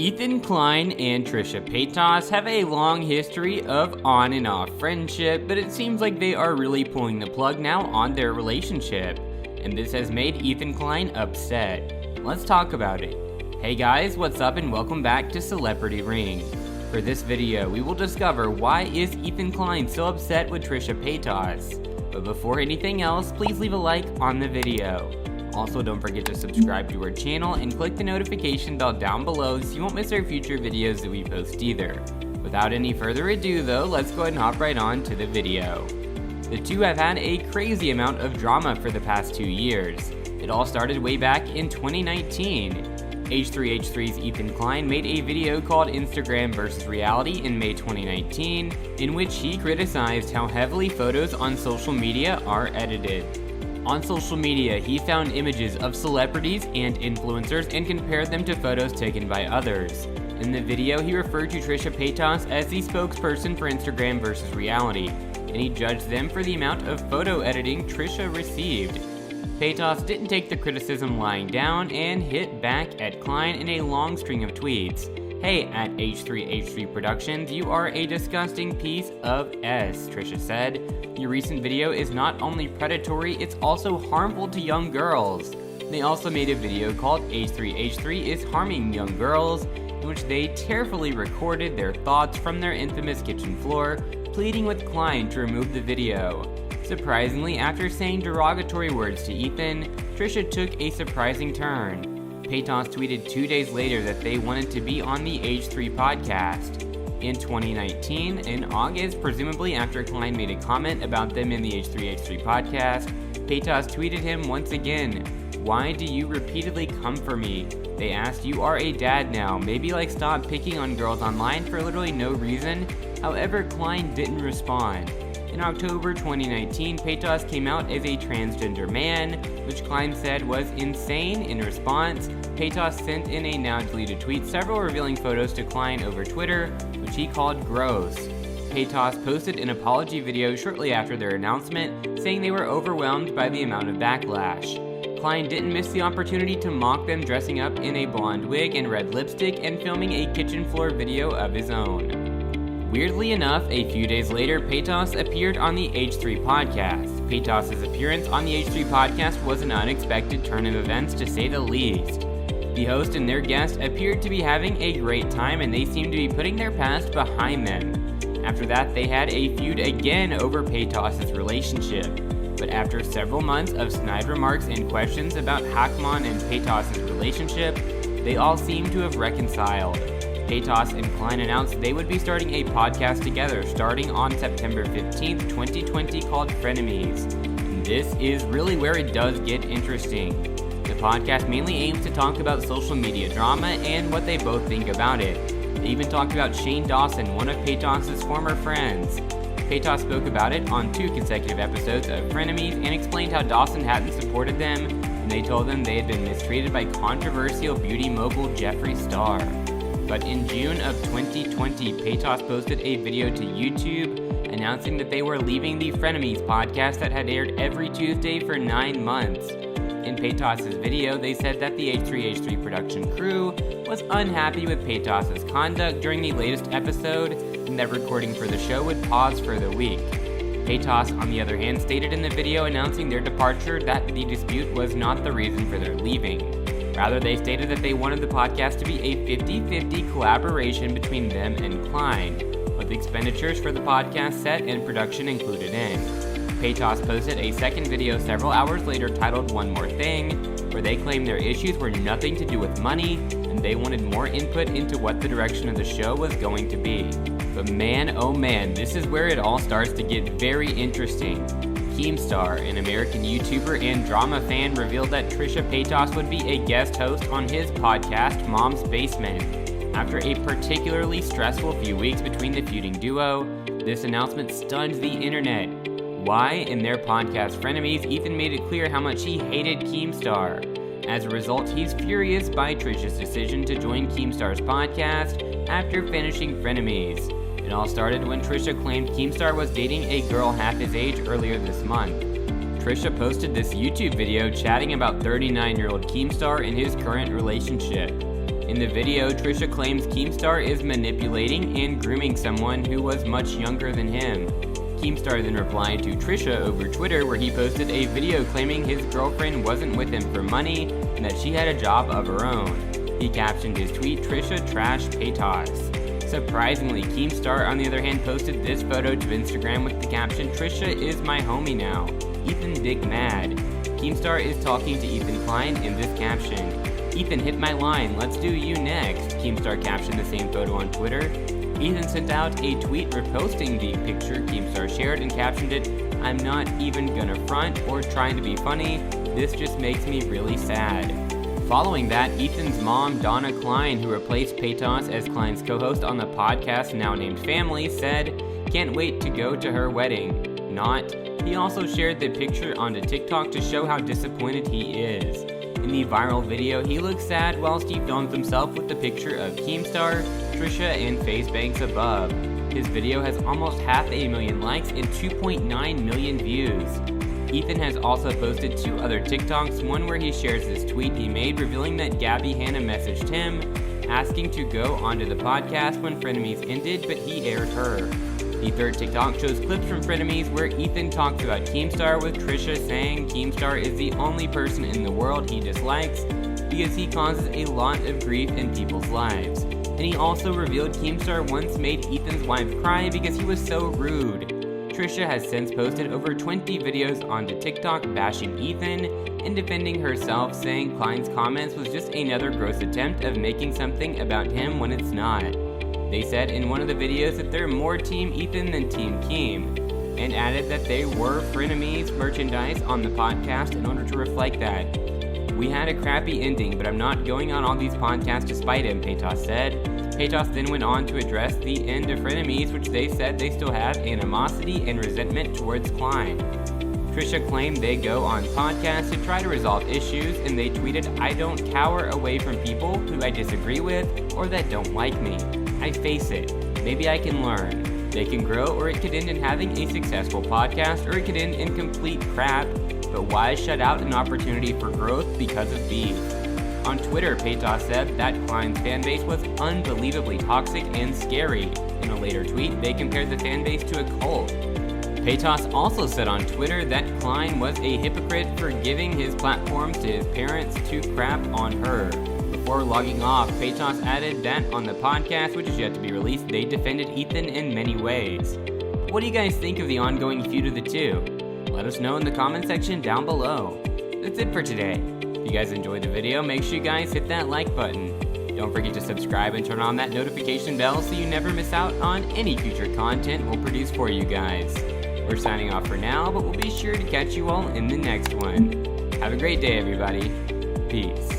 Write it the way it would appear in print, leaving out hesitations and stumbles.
Ethan Klein and Trisha Paytas have a long history of on and off friendship, but it seems like they are really pulling the plug now on their relationship, and this has made Ethan Klein upset. Let's talk about it. Hey guys, what's up and welcome back to Celebrity Ring. For this video, we will discover why is Ethan Klein so upset with Trisha Paytas. But before anything else, please leave a like on the video. Also, don't forget to subscribe to our channel and click the notification bell down below so you won't miss our future videos that we post either. Without any further ado though, let's go ahead and hop right on to the video. The two have had a crazy amount of drama for the past 2 years. It all started way back in 2019. H3H3's Ethan Klein made a video called Instagram vs. Reality in May 2019, in which he criticized how heavily photos on social media are edited. On social media, he found images of celebrities and influencers and compared them to photos taken by others. In the video, he referred to Trisha Paytas as the spokesperson for Instagram vs. Reality, and he judged them for the amount of photo editing Trisha received. Paytas didn't take the criticism lying down and hit back at Klein in a long string of tweets. "Hey, at H3H3 Productions, you are a disgusting piece of S," Trisha said. "Your recent video is not only predatory, it's also harmful to young girls." They also made a video called H3H3 is Harming Young Girls, in which they tearfully recorded their thoughts from their infamous kitchen floor, pleading with Klein to remove the video. Surprisingly, after saying derogatory words to Ethan, Trisha took a surprising turn. Paytas tweeted 2 days later that they wanted to be on the H3 podcast. In 2019, in August, presumably after Klein made a comment about them in the H3H3 podcast, Paytas tweeted him once again, "Why do you repeatedly come for me? They asked, you are a dad now, maybe stop picking on girls online for literally no reason." However, Klein didn't respond. In October 2019, Paytas came out as a transgender man, which Klein said was insane. In response, Paytas sent in a now-deleted tweet several revealing photos to Klein over Twitter, which he called gross. Paytas posted an apology video shortly after their announcement, saying they were overwhelmed by the amount of backlash. Klein didn't miss the opportunity to mock them dressing up in a blonde wig and red lipstick and filming a kitchen floor video of his own. Weirdly enough, a few days later, Paytas appeared on the H3 podcast. Paytas' appearance on the H3 podcast was an unexpected turn of events, to say the least. The host and their guest appeared to be having a great time, and they seemed to be putting their past behind them. After that, they had a feud again over Paytas' relationship. But after several months of snide remarks and questions about Hakman and Paytas' relationship, they all seemed to have reconciled. Paytas and Klein announced they would be starting a podcast together starting on September 15th, 2020 called Frenemies. And this is really where it does get interesting. The podcast mainly aims to talk about social media drama and what they both think about it. They even talked about Shane Dawson, one of Paytas' former friends. Paytas spoke about it on 2 consecutive episodes of Frenemies and explained how Dawson hadn't supported them, and they told them they had been mistreated by controversial beauty mogul Jeffree Star. But in June of 2020, Paytas posted a video to YouTube announcing that they were leaving the Frenemies podcast that had aired every Tuesday for 9 months. In Paytas' video, they said that the H3H3 production crew was unhappy with Paytas' conduct during the latest episode and that recording for the show would pause for the week. Paytas, on the other hand, stated in the video announcing their departure that the dispute was not the reason for their leaving. Rather, they stated that they wanted the podcast to be a 50-50 collaboration between them and Klein, with expenditures for the podcast set and production included in. Paytas posted a second video several hours later titled One More Thing, where they claimed their issues were nothing to do with money, and they wanted more input into what the direction of the show was going to be. But man, oh man, this is where it all starts to get very interesting. Keemstar, an American YouTuber and drama fan, revealed that Trisha Paytas would be a guest host on his podcast, Mom's Basement. After a particularly stressful few weeks between the feuding duo, this announcement stunned the internet. Why? In their podcast Frenemies, Ethan made it clear how much he hated Keemstar. As a result, he's furious by Trisha's decision to join Keemstar's podcast after finishing Frenemies. It all started when Trisha claimed Keemstar was dating a girl half his age earlier this month. Trisha posted this YouTube video chatting about 39-year-old Keemstar and his current relationship. In the video, Trisha claims Keemstar is manipulating and grooming someone who was much younger than him. Keemstar then replied to Trisha over Twitter, where he posted a video claiming his girlfriend wasn't with him for money and that she had a job of her own. He captioned his tweet, "Trisha Trash Paytas." Surprisingly, Keemstar, on the other hand, posted this photo to Instagram with the caption, "Trisha is my homie now. Ethan Dick Mad." Keemstar is talking to Ethan Klein in this caption. "Ethan hit my line, let's do you next." Keemstar captioned the same photo on Twitter. Ethan sent out a tweet reposting the picture Keemstar shared and captioned it, "I'm not even gonna front or trying to be funny, this just makes me really sad." Following that, Ethan's mom, Donna Klein, who replaced Paytas as Klein's co-host on the podcast now named Family, said, "Can't wait to go to her wedding." Not. He also shared the picture onto TikTok to show how disappointed he is. In the viral video, he looks sad whilst he films himself with the picture of Keemstar, Trisha, and FaZe Banks above. His video has almost 500,000 likes and 2.9 million views. Ethan has also posted 2 other TikToks, one where he shares this tweet he made revealing that Gabby Hanna messaged him, asking to go onto the podcast when Frenemies ended, but he aired her. The third TikTok shows clips from Frenemies where Ethan talks about Keemstar, with Trisha saying Keemstar is the only person in the world he dislikes because he causes a lot of grief in people's lives. And he also revealed Keemstar once made Ethan's wife cry because he was so rude. Trisha has since posted over 20 videos onto TikTok bashing Ethan and defending herself, saying Klein's comments was just another gross attempt of making something about him when it's not. They said in one of the videos that they're more Team Ethan than Team Keem, and added that they were Frenemies merchandise on the podcast in order to reflect that. "We had a crappy ending, but I'm not going on all these podcasts to spite him," Paytas said. Paytas then went on to address the end of Frenemies, which they said they still have animosity and resentment towards Klein. Trisha claimed they go on podcasts to try to resolve issues, and they tweeted, "I don't cower away from people who I disagree with or that don't like me. I face it. Maybe I can learn. They can grow, or it could end in having a successful podcast, or it could end in complete crap, but why shut out an opportunity for growth because of beef?" On Twitter, Paytas said that Klein's fanbase was unbelievably toxic and scary. In a later tweet, they compared the fanbase to a cult. Paytas also said on Twitter that Klein was a hypocrite for giving his platforms to his parents to crap on her. Before logging off, Paytas added that on the podcast, which is yet to be released, they defended Ethan in many ways. What do you guys think of the ongoing feud of the two? Let us know in the comment section down below. That's it for today. If you guys enjoyed the video, make sure you guys hit that like button. Don't forget to subscribe and turn on that notification bell so you never miss out on any future content we'll produce for you guys. We're signing off for now, but we'll be sure to catch you all in the next one. Have a great day, everybody. Peace.